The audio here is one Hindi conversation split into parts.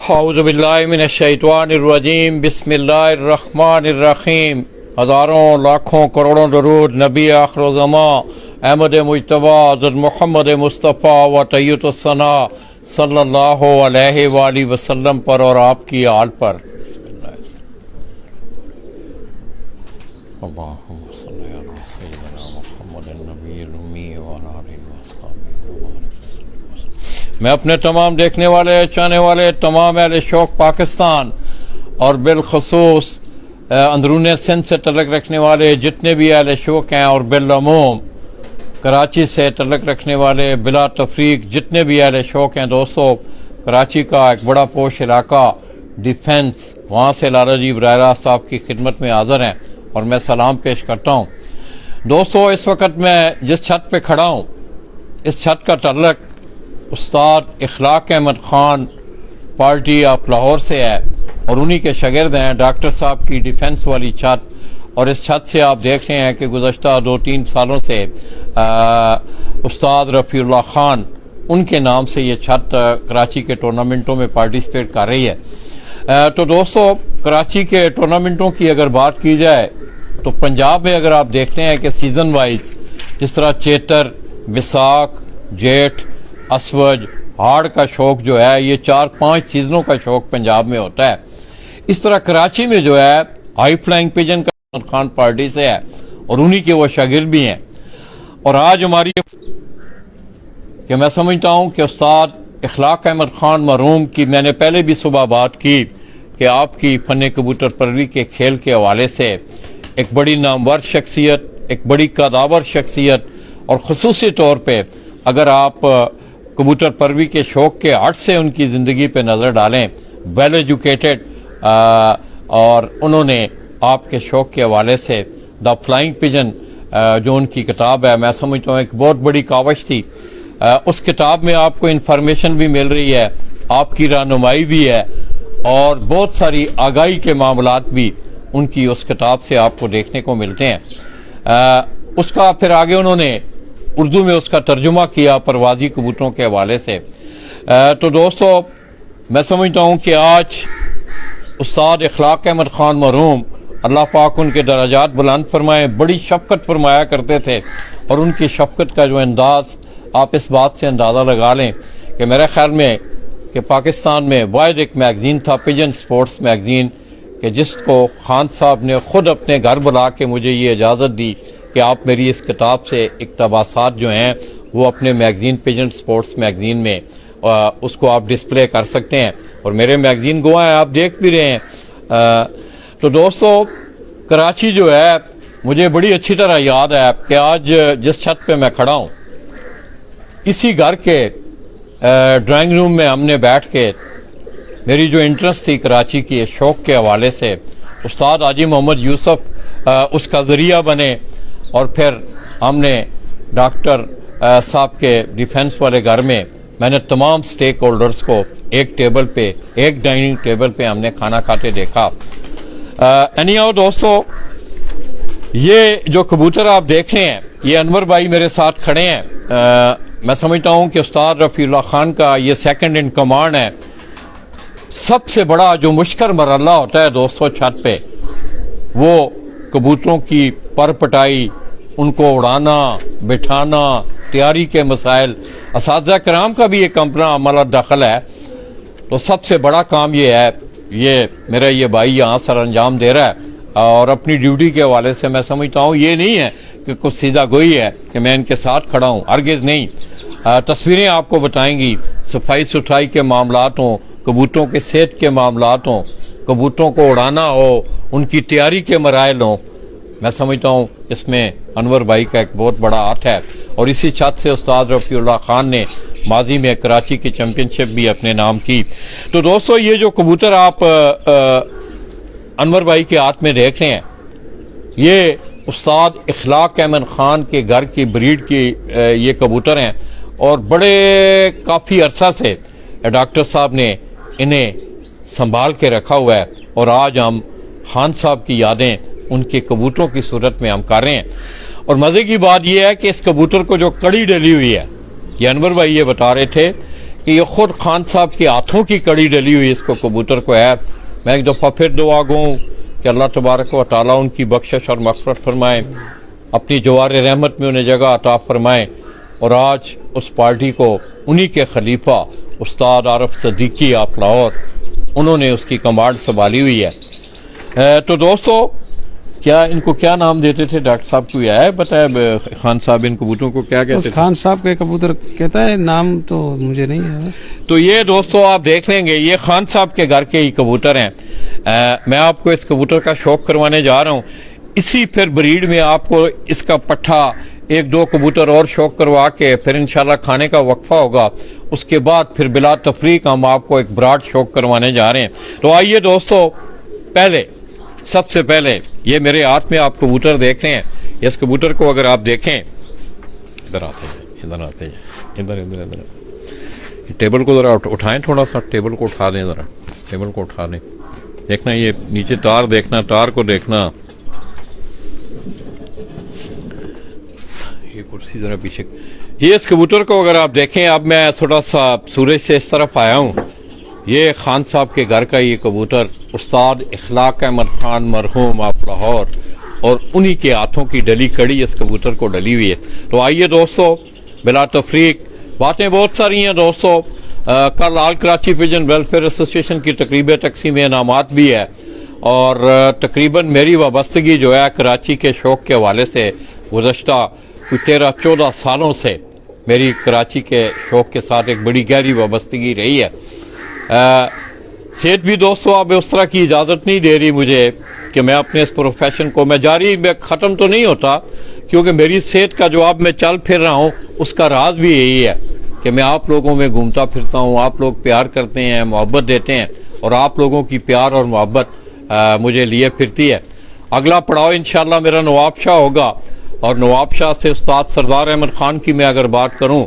औज़ुबिल्लाहिमिनश्शैतानिर्रजीम बिस्मिल्लाहिर्रहमानिर्रहीम। हज़ारों लाखों करोड़ों दरूद नबी आखिरुज़्ज़मा अहमद मुज्तबा हज़रत मोहम्मद मुस्तफ़ा व तय्यतुस्सना सल्लल्लाहु अलैहि वालैहि वसल्लम पर और आपकी आल पर। मैं अपने तमाम देखने वाले चाहने वाले तमाम अहले शौक़ पाकिस्तान और बिलखसूस अंदरून सिंध से तल्लुक़ रखने वाले जितने भी अहले शौक़ हैं और बिलअमूम कराची से तल्लुक़ रखने वाले बिला तफरीक जितने भी अहले शौक़ हैं दोस्तों, कराची का एक बड़ा पोश इलाका डिफेंस, वहाँ से लाला जी बराह रास्त आपकी खिदमत में हाज़िर हैं और मैं सलाम पेश करता हूँ। दोस्तों, इस वक्त मैं जिस छत पे खड़ा हूँ, इस छत का तल्लुक़ उस्ताद इखलाक अहमद ख़ान पार्टी ऑफ लाहौर से है और उन्हीं के शागिर्द हैं डॉक्टर साहब की डिफेंस वाली छत। और इस छत से आप देख रहे हैं कि गुज़श्ता 2-3 सालों से उस्ताद रफ़ीउल्लाह ख़ान उनके नाम से ये छत कराची के टूर्नामेंटों में पार्टिसिपेट कर रही है। तो दोस्तों, कराची के टूर्नामेंटों की अगर बात की जाए तो पंजाब में अगर आप देखते हैं कि सीज़न वाइज जिस तरह चेतर, बिसाख, जेठ, असवज, हाड़ का शौक जो है ये 4-5 सीजनों का शौक पंजाब में होता है। इस तरह कराची में जो है हाई फ्लाइंग पिजन का खान पार्टी से है और उन्हीं के वो शागिर्द भी हैं। और आज हमारी कि मैं समझता हूँ कि उस्ताद इखलाक अहमद ख़ान मरहूम की मैंने पहले भी सुबह बात की कि आपकी फ़न कबूतर परवरी के खेल के हवाले से एक बड़ी नामवर शख्सियत, एक बड़ी कदावर शख्सियत और ख़ुसूसी तौर पर अगर आप कबूतर परवी के शौक़ के हट से उनकी ज़िंदगी पे नज़र डालें, वेल एजुकेटेड और उन्होंने आपके शौक़ के हवाले से द फ्लाइंग पिजन जो उनकी किताब है, मैं समझता हूँ एक बहुत बड़ी कावश थी। उस किताब में आपको इन्फॉर्मेशन भी मिल रही है, आपकी रहनुमाई भी है और बहुत सारी आगाही के मामलात भी उनकी उस किताब से आपको देखने को मिलते हैं। उसका फिर आगे उन्होंने उर्दू में उसका तर्जुमा किया परवाजी कबूतरों के हवाले से। तो दोस्तों, मैं समझता हूँ कि आज उस्ताद इखलाक अहमद ख़ान मरहूम अल्लाह पाक उनके दराजात बुलंद फरमाए, बड़ी शफ़क़त फरमाया करते थे और उनकी शफ़क़त का जो अंदाज़ आप इस बात से अंदाज़ा लगा लें कि मेरे ख्याल में कि पाकिस्तान में वाहिद एक मैगज़ीन था पिजन स्पोर्ट्स मैगज़ीन कि जिसको ख़ान साहब ने ख़ुद अपने घर बुला के मुझे ये इजाज़त दी कि आप मेरी इस किताब से इक़्तिबासात जो हैं वो अपने मैगज़ीन पिजन स्पोर्ट्स मैगज़ीन में उसको आप डिस्प्ले कर सकते हैं और मेरे मैगज़ीन गवाह हैं, आप देख भी रहे हैं। तो दोस्तों, कराची जो है मुझे बड़ी अच्छी तरह याद है कि आज जिस छत पे मैं खड़ा हूँ इसी घर के ड्राइंग रूम में हमने बैठ के मेरी जो इंटरेस्ट थी कराची की शौक़ के हवाले से उस्ताद हाजी मोहम्मद यूसुफ उसका ज़रिया बने और फिर हमने डॉक्टर साहब के डिफेंस वाले घर में मैंने तमाम स्टेक होल्डर्स को एक टेबल पे, एक डाइनिंग टेबल पे हमने खाना खाते देखा। एनीहाउ दोस्तों, ये जो कबूतर आप देख रहे हैं ये अनवर भाई मेरे साथ खड़े हैं। मैं समझता हूँ कि उस्ताद रफ़ीउल्लाह ख़ान का ये सेकंड इन कमांड है। सबसे बड़ा जो मुश्किल मरहला होता है दोस्तों छत पे वो कबूतरों की परपटाई, उनको उड़ाना, बिठाना, तैयारी के मसाइल, असातिज़ा कराम का भी एक अपना अमल दखल है। तो सबसे बड़ा काम ये है, ये मेरा ये भाई यहाँ सर अंजाम दे रहा है और अपनी ड्यूटी के हवाले से मैं समझता हूँ ये नहीं है कि कुछ सीधा गोई है कि मैं इनके साथ खड़ा हूँ, हरगिज़ नहीं। तस्वीरें आपको बताएंगी, सफाई सुथराई के मामलात हों, कबूतरों के सेहत के मामलात हों, कबूतरों को उड़ाना हो, उनकी तैयारी के मराइल हों, मैं समझता हूँ इसमें अनवर भाई का एक बहुत बड़ा हाथ है। और इसी छत से उस्ताद रफ़ीउल्लाह ख़ान ने माजी में कराची की चैम्पियनशिप भी अपने नाम की। तो दोस्तों, ये जो कबूतर आप अनवर भाई के हाथ में देख रहे हैं ये उस्ताद इखलाक अहमद ख़ान के घर की ब्रीड की ये कबूतर हैं और बड़े काफ़ी अरसा से डॉक्टर साहब ने इन्हें संभाल के रखा हुआ है और आज हम ख़ान साहब की यादें उनके कबूतरों की सूरत में हम कर रहे हैं। और मज़े की बात यह है कि इस कबूतर को जो कड़ी डली हुई है, ये अनवर भाई ये बता रहे थे कि ये खुद खान साहब के हाथों की कड़ी डली हुई इसको कबूतर को है। मैं एक दफ़ा फिर दुआ गूँ कि अल्लाह तबारक व तआला उनकी बख्शिश और मग़फ़िरत फरमाए, अपनी जवार रहमत में उन्हें जगह अता फरमाए। और आज उस पार्टी को उन्हीं के खलीफा उस्ताद आरिफ सिद्दीकी आप लाहौर, उन्होंने उसकी कमांड संभाली हुई है। तो दोस्तों, क्या इनको क्या नाम देते थे डॉक्टर साहब को यह है बताया खान साहब इन कबूतरों को क्या कहते थे? खान साहब के कबूतर कहता है, नाम तो मुझे नहीं है। तो ये दोस्तों आप देख लेंगे, ये खान साहब के घर के ही कबूतर हैं। मैं आपको इस कबूतर का शौक करवाने जा रहा हूँ। इसी फिर ब्रीड में आपको इसका पट्ठा एक दो कबूतर और शौक करवा के फिर इंशाल्लाह खाने का वक्फा होगा। उसके बाद फिर बिला तफरीक हम आपको एक ब्राड शौक करवाने जा रहे हैं। तो आइए दोस्तों, सबसे पहले ये मेरे हाथ में आप कबूतर देख रहे हैं। इस कबूतर को अगर आप देखें, इधर आते हैं, इधर टेबल को जरा उठाएं, थोड़ा सा टेबल को उठा दें, जरा टेबल को उठा दें। देखना ये नीचे तार देखना, तार को देखना, ये कुर्सी जरा पीछे। ये इस कबूतर को अगर आप देखें, अब मैं थोड़ा सा सूरज से इस तरफ आया हूँ। ये खान साहब के घर का ये कबूतर उस्ताद इखलाक अहमद खान मरहूम आप लाहौर, और उन्हीं के हाथों की डली कड़ी इस कबूतर को डली हुई है। तो आइए दोस्तों, बिला तफरीक बातें बहुत सारी हैं दोस्तों। कल आल कराची पिजन वेलफेयर एसोसिएशन की तकरीब तकसीम इनामात भी है, और तकरीबन मेरी वाबस्तगी जो है कराची के शौक के हवाले से गुज़श्ता 13-14 सालों से मेरी कराची के शौक के साथ एक बड़ी गहरी वाबस्तगी रही है। सेहत भी दोस्तों अब उस तरह की इजाज़त नहीं दे रही मुझे कि मैं अपने इस प्रोफेशन को मैं ख़त्म तो नहीं होता, क्योंकि मेरी सेहत का जो अब मैं चल फिर रहा हूँ उसका राज भी यही है कि मैं आप लोगों में घूमता फिरता हूँ। आप लोग प्यार करते हैं, मोहब्बत देते हैं, और आप लोगों की प्यार और मोहब्बत मुझे लिए फिरती है। अगला पड़ाव इंशाल्लाह मेरा नवाबशाह होगा, और नवाबशाह से उस्ताद सरदार अहमद खान की मैं अगर बात करूँ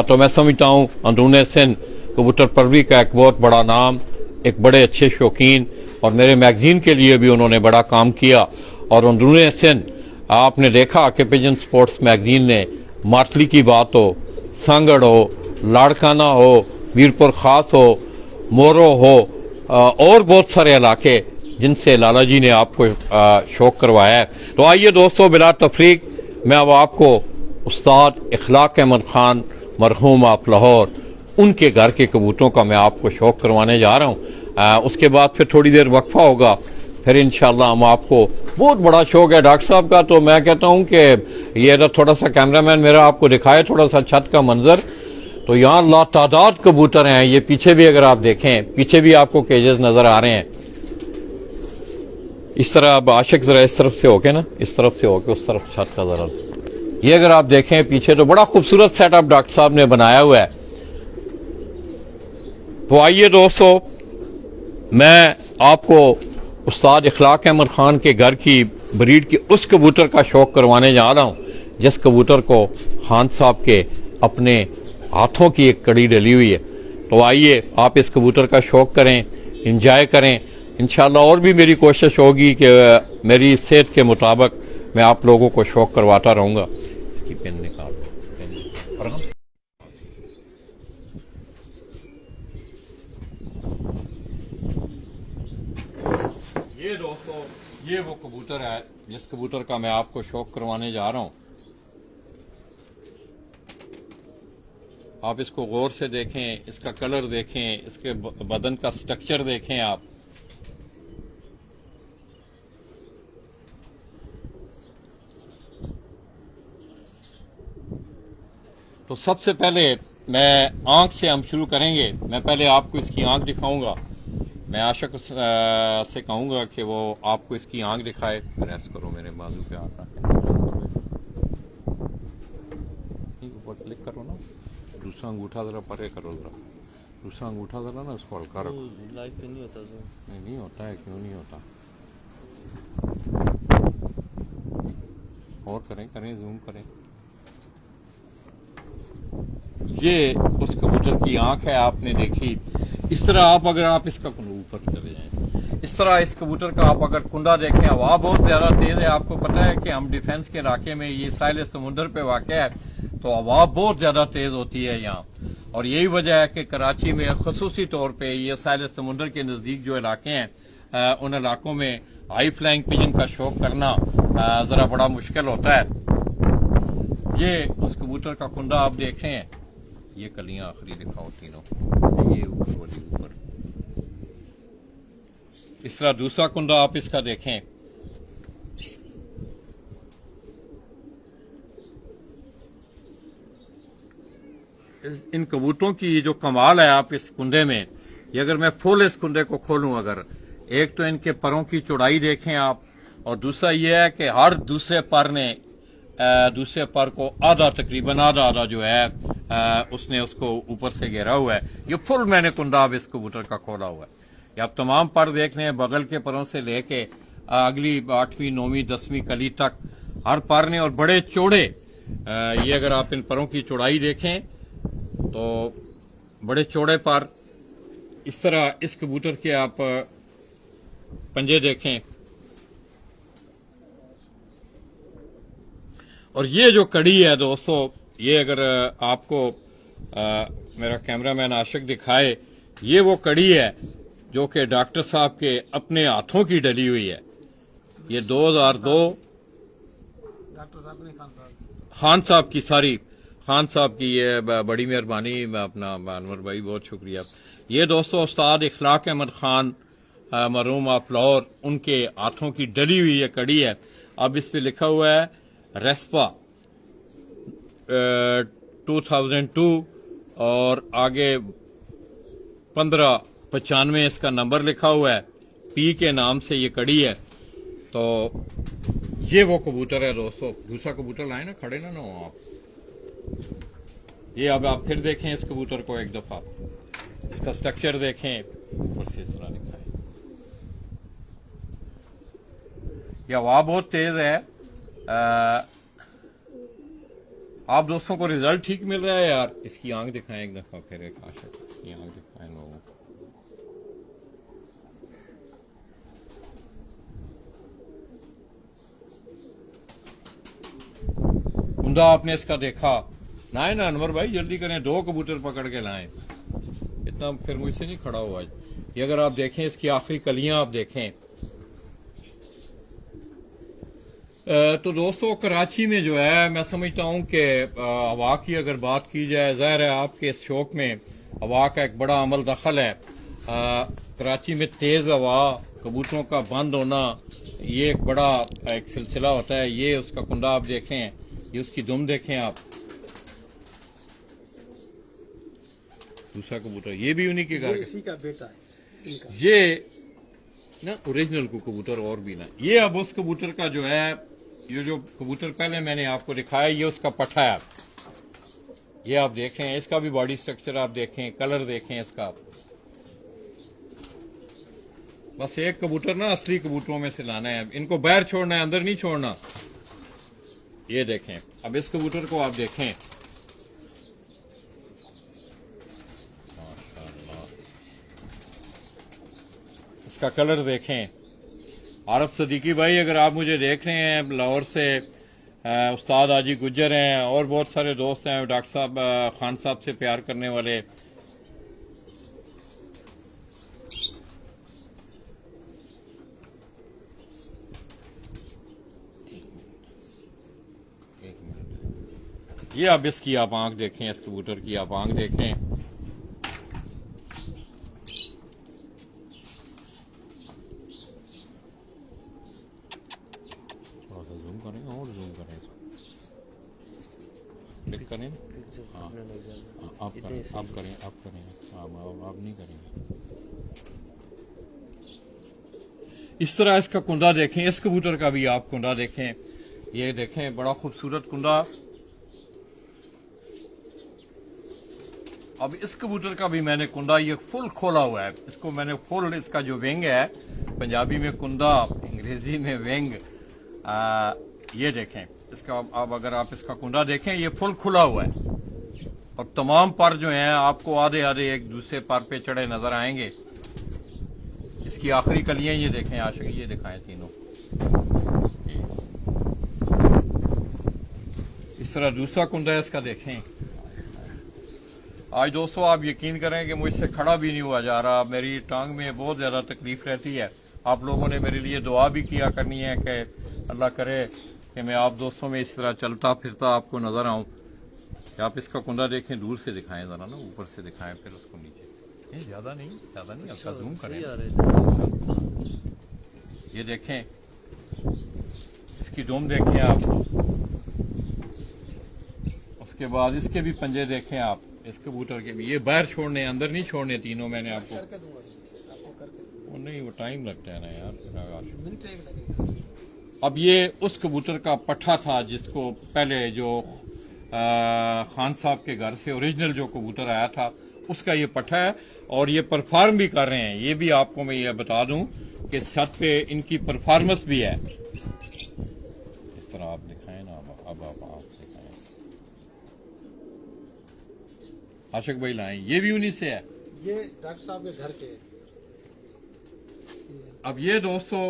तो मैं समझता हूँ अंदरून सिंध कबूतर परवरी का एक बहुत बड़ा नाम, एक बड़े अच्छे शौकीन, और मेरे मैगजीन के लिए भी उन्होंने बड़ा काम किया। और अंदरून सिंध आपने देखा कि पिजन स्पोर्ट्स मैगजीन ने मातली की बात हो, सांगड़ हो, लाड़काना हो, मीरपुर खास हो, मोरो हो, और बहुत सारे इलाके जिनसे लाला जी ने आपको शौक करवाया है। तो आइए दोस्तों, बिला तफरीक मैं अब आपको उस्ताद इखलाक अहमद खान मरहूम आप लाहौर, उनके घर के कबूतरों का मैं आपको शौक करवाने जा रहा हूँ। उसके बाद फिर थोड़ी देर वक्फा होगा, फिर इंशाल्लाह हम आपको, बहुत बड़ा शौक है डॉक्टर साहब का। तो मैं कहता हूँ कि ये थोड़ा सा कैमरामैन मेरा आपको दिखाए थोड़ा सा छत का मंजर। तो यहाँ लातादाद कबूतर हैं। ये पीछे भी अगर आप देखें, पीछे भी आपको केजेस नजर आ रहे हैं। इस तरह अब आशिक जरा इस तरफ से होके ना, इस तरफ से होके उस तरफ छत का जरा, ये अगर आप देखें पीछे, तो बड़ा खूबसूरत सेटअप डॉक्टर साहब ने बनाया हुआ है। तो आइए दोस्तों, मैं आपको उस्ताद इखलाक अहमद खान के घर की ब्रीड की उस कबूतर का शौक करवाने जा रहा हूँ जिस कबूतर को खान साहब के अपने हाथों की एक कड़ी डली हुई है। तो आइए आप इस कबूतर का शौक करें, इंजॉय करें। इंशाल्लाह और भी मेरी कोशिश होगी कि मेरी सेहत के मुताबिक मैं आप लोगों को शौक करवाता रहूँगा। इसकी पेन निकाल पेन। ये दोस्तों, ये वो कबूतर है जिस कबूतर का मैं आपको शौक करवाने जा रहा हूँ। आप इसको गौर से देखें, इसका कलर देखें, इसके बदन का स्ट्रक्चर देखें आप। तो सबसे पहले मैं आंख से हम शुरू करेंगे। मैं पहले आपको इसकी आंख दिखाऊंगा। मैं आशिक से कहूंगा कि वो आपको इसकी आंख दिखाए। प्रेस करो मेरे बाजू पे हाथ रखें, ऊपर क्लिक करो ना, दूसरा अंगूठा जरा परे करो, जरा दूसरा अंगूठा जरा ना उसको हल्का रखो। लाइव पे नहीं होता सर? नहीं होता है, क्यों नहीं होता? और करें जूम करें। ये उस कबूतर की आंख है, आपने देखी। इस तरह आप अगर आप इसका ऊपर चले जाएं, इस तरह इस कबूतर का आप अगर कुंडा देखें, हवा बहुत ज्यादा तेज है। आपको पता है कि हम डिफेंस के इलाके में, ये साहिल समुद्र पे वाक़ है, तो हवा बहुत ज्यादा तेज होती है यहाँ। और यही वजह है कि कराची में खसूसी तौर पे ये साहिल समुंदर के नज़दीक जो इलाके हैं उन इलाकों में हाई फ्लाइंग पिजन का शौक करना ज़रा बड़ा मुश्किल होता है। ये उस कबूतर का कुंदा आप देखें, ये कलियां आखिरी दिखाओ तीनों, ये ऊपर वाली ऊपर। इस तरह दूसरा कुंदा आप इसका देखें, इन कबूतरों की जो कमाल है आप इस कुंडे में, ये अगर मैं फुल इस कुंडे को खोलूं, अगर एक तो इनके परों की चौड़ाई देखें आप, और दूसरा ये है कि हर दूसरे पर ने दूसरे पर को आधा तकरीबन आधा जो है उसने उसको ऊपर से घेरा हुआ है। ये फुल मैंने कुंडा अब इस कबूतर का खोला हुआ है। ये आप तमाम पर देख रहे हैं, बगल के परों से लेके अगली 8वीं 9वीं 10वीं कली तक हर पर ने, और बड़े चौड़े। ये अगर आप इन परों की चौड़ाई देखें तो बड़े चौड़े पर। इस तरह इस कबूतर के आप पंजे देखें, और ये जो कड़ी है दोस्तों, ये अगर आपको मेरा कैमरामैन आशिक दिखाए, ये वो कड़ी है जो कि डॉक्टर साहब के अपने हाथों की डली हुई है। ये 2002 डॉक्टर साहब ने खान साहब की, सारी खान साहब की, ये बड़ी मेहरबानी अपना अनवर भाई, बहुत शुक्रिया। ये दोस्तों उस्ताद इखलाक अहमद खान मरहूम ऑफ लाहौर, उनके हाथों की डली हुई ये कड़ी है। अब इस पे लिखा हुआ है रेस्पा 2002 और आगे 1595 इसका नंबर लिखा हुआ है। पी के नाम से ये कड़ी है। तो ये वो कबूतर है दोस्तों। दूसरा कबूतर लाए ना, खड़े ना हो आप। ये अब आप फिर देखें इस कबूतर को एक दफा, इसका स्ट्रक्चर देखें, ऊपर से इस तरह लिखा है। ये हवा बहुत तेज है। आप दोस्तों को रिजल्ट ठीक मिल रहा है यार। इसकी आंख दिखाएं एक दफा फिर, एक आशिक इसकी आंख दिखाएं लोगों को। कुंदा आपने इसका देखा ना है ना अनवर भाई, जल्दी करें, 2 कबूतर पकड़ के लाएं। इतना फिर मुझसे नहीं खड़ा हुआ। ये अगर आप देखें, इसकी आखिरी कलियां आप देखें। तो दोस्तों कराची में जो है, मैं समझता हूं कि हवा की अगर बात की जाए, जाहिर है आपके इस शौक में हवा का एक बड़ा अमल दखल है। कराची में तेज हवा, कबूतरों का बंद होना, ये एक बड़ा एक सिलसिला होता है। ये उसका कुंडा आप देखें, ये उसकी दुम देखें आप। दूसरा कबूतर ये भी उन्हीं के घर, इसी का बेटा है इनका। ये ना ओरिजिनल को कबूतर और भी ना। ये अब उस कबूतर का जो है, ये जो कबूतर पहले मैंने आपको दिखाया, ये उसका पट्टा है। ये आप देख रहे हैं, इसका भी बॉडी स्ट्रक्चर आप देखें, कलर देखें इसका। बस एक कबूतर ना असली कबूतरों में से लाना है, इनको बाहर छोड़ना है, अंदर नहीं छोड़ना। ये देखें, अब इस कबूतर को आप देखें, इसका कलर देखें। आरफ सदीकी भाई, अगर आप मुझे देख रहे हैं, लाहौर से उस्ताद आजी गुज्जर हैं, और बहुत सारे दोस्त हैं, डॉक्टर साहब खान साहब से प्यार करने वाले। ये अब इसकी आप आंख देखें, इस कबूतर की आप आंख देखें। करें आप करें आप नहीं करेंगे। इस तरह इसका कुंडा देखें, इस कबूतर का भी आप कुंडा देखें। ये देखें, बड़ा खूबसूरत कुंडा। अब इस कबूतर का भी मैंने कुंडा ये फुल खोला हुआ है। इसको मैंने फुल, इसका जो विंग है, पंजाबी में कुंडा, अंग्रेजी में विंग, ये देखें इसका। अब अगर आप इसका कुंडा देखें, ये फुल खुला हुआ है, और तमाम पर जो हैं आपको आधे आधे एक दूसरे पर पे चढ़े नजर आएंगे। इसकी आखिरी कलियां ये देखें आशिक, ये दिखाएं तीनों। इस तरह दूसरा कुंडा है इसका देखें। आज दोस्तों आप यकीन करें कि मुझसे खड़ा भी नहीं हुआ जा रहा, मेरी टांग में बहुत ज़्यादा तकलीफ रहती है। आप लोगों ने मेरे लिए दुआ भी किया करनी है कि अल्लाह करे कि मैं आप दोस्तों में इस तरह चलता फिरता आपको नज़र आऊँ। आप इसका कुंडा देखें, दूर से दिखाएं ज़रा ना, ऊपर से दिखाएं फिर उसको नीचे। नहीं ज़्यादा नहीं, हल्का जूम करें। ये देखें, इसकी डोम देखें आप, उसके बाद इसके भी पंजे देखें आप, इस कबूतर के भी। ये बाहर छोड़ने, अंदर नहीं छोड़ने तीनों मैंने आपको। वो नहीं, वो टाइम लगता है ना यार। अब ये उस कबूतर का पट्ठा था जिसको पहले जो खान साहब के घर से ओरिजिनल जो कबूतर आया था उसका ये पट्ठा है, और ये परफॉर्म भी कर रहे हैं। ये भी आपको मैं ये बता दूं कि छत पे इनकी परफॉर्मेंस भी है। इस तरह आप दिखाएं ना, अब आप दिखाएं। आशिक भाई लाएं, ये भी उन्हीं से है। ये डॉक्टर साहब के घर के। अब ये दोस्तों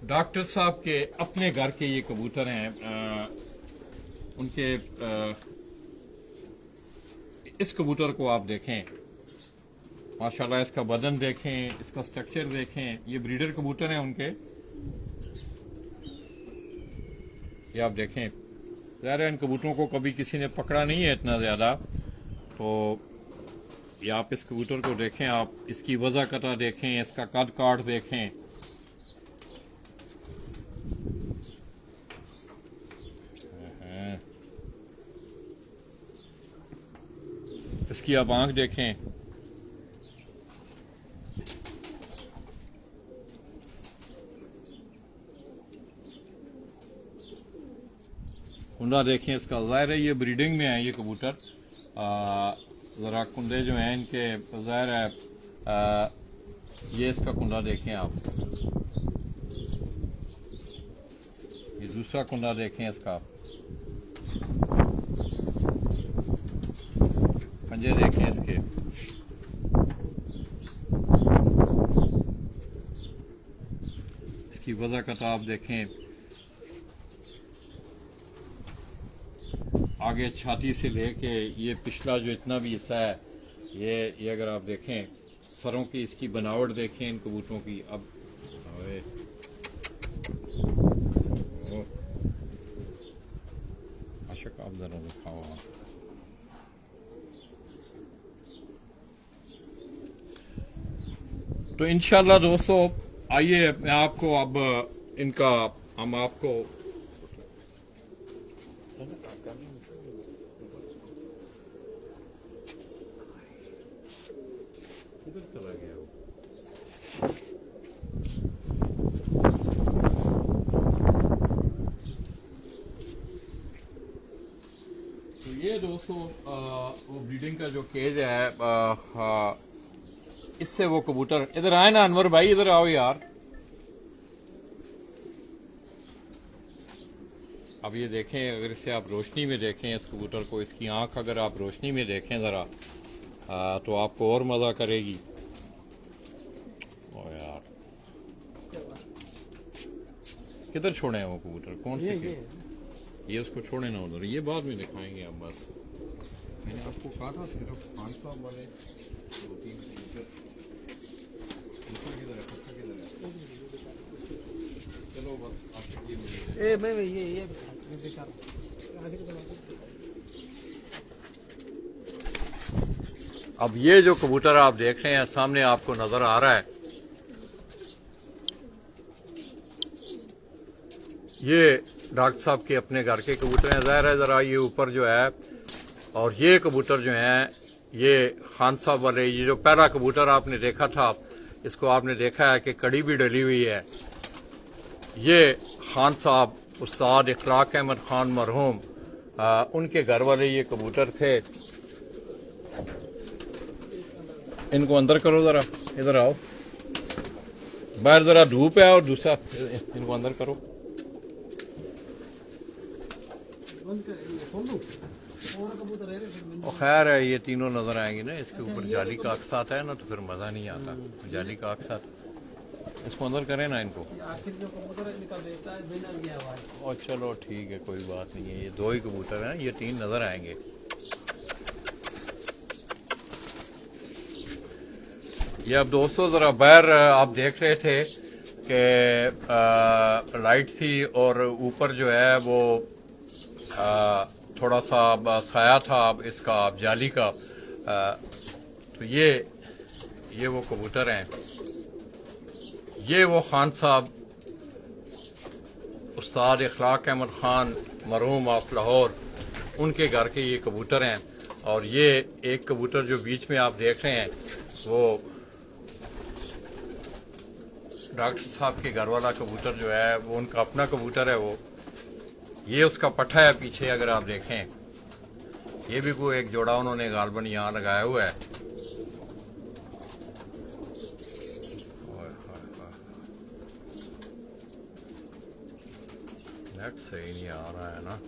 डॉक्टर साहब के अपने घर के ये कबूतर हैं। उनके इस कबूतर को आप देखें, माशाल्लाह इसका बदन देखें, इसका स्ट्रक्चर देखें। ये ब्रीडर कबूतर हैं उनके, ये आप देखें। ज़ाहिर है इन कबूतरों को कभी किसी ने पकड़ा नहीं है इतना ज़्यादा, तो ये आप इस कबूतर को देखें, आप इसकी वज़ा कता देखें, इसका कद काठ देखें। इसकी आप आंख देखें, कुंडा देखें इसका। ज़ाहिर है ये ब्रीडिंग में है ये कबूतर। ज़रा कुंडे जो हैं इनके, ज़ाहिर है ये इसका कुंडा देखें आप, ये दूसरा कुंडा देखें इसका, पंजे देखें इसके। इसकी वज़ा कता आप देखें, आगे छाती से लेके ये पिछला जो इतना भी हिस्सा है, ये अगर आप देखें, सरों की इसकी बनावट देखें इन कबूतरों की। अब आशिक आप ज़रा दिखाओ। तो इंशाल्लाह दोस्तों आइए मैं आपको अब इनका, हम आपको किधर चला गया वो? तो ये दोस्तों वो ब्रीडिंग का जो केज है, इससे वो कबूतर, इधर आए ना अनवर भाई, इधर आओ यार। अब ये देखें, अगर इसे आप रोशनी में देखें इस कबूतर को, इसकी आंख अगर आप रोशनी में देखें ज़रा, तो आपको और मज़ा करेगी। ओ यार, किधर छोड़े हैं वो कबूतर, कौन से? ये उसको छोड़े ना उधर, ये बाद में दिखाएंगे हम। बस मैंने आपको कहा था सिर्फ 500 वाले 2-3 कबूतर। चलो बस आपको ये मिलेगा। ए मैं ये दिखा। अब ये जो कबूतर आप देख रहे हैं सामने आपको नजर आ रहा है, ये डॉक्टर साहब के अपने घर के कबूतर हैं। ज़ाहिर है ज़रा ये ऊपर जो है, और ये कबूतर जो हैं ये खान साहब वाले, ये जो पहला कबूतर आपने देखा था, इसको आपने देखा है कि कड़ी भी डली हुई है। ये खान साहब उस्ताद इखलाक अहमद खान मरहूम, उनके घर वाले ये कबूतर थे। इनको अंदर करो ज़रा, इधर आओ, बाहर ज़रा धूप है, और दूसरा इनको अंदर करो। और खैर है, ये तीनों नजर आएंगे ना। इसके ऊपर जाली का अक्स आता है ना, तो फिर मज़ा नहीं आता। जाली का अक्स आता, इसको अंदर करें ना इनको। और चलो ठीक है, कोई बात नहीं है। ये 2 ही कबूतर हैं, ये 3 नजर आएंगे। ये अब दोस्तों ज़रा बाहर आप देख रहे थे कि लाइट थी और ऊपर जो है वो थोड़ा सा साया था इसका जाली का। तो ये वो कबूतर हैं, ये वो खान साहब उस्ताद इखलाक अहमद खान मरहूम ऑफ लाहौर, उनके घर के ये कबूतर हैं। और ये एक कबूतर जो बीच में आप देख रहे हैं वो डॉक्टर साहब के घर वाला कबूतर जो है वो उनका अपना कबूतर है। वो ये उसका पट्ठा है पीछे, अगर आप देखें ये भी कोई एक जोड़ा उन्होंने गालबन यहाँ लगाया हुआ है। नेट सही नहीं आ रहा है ना।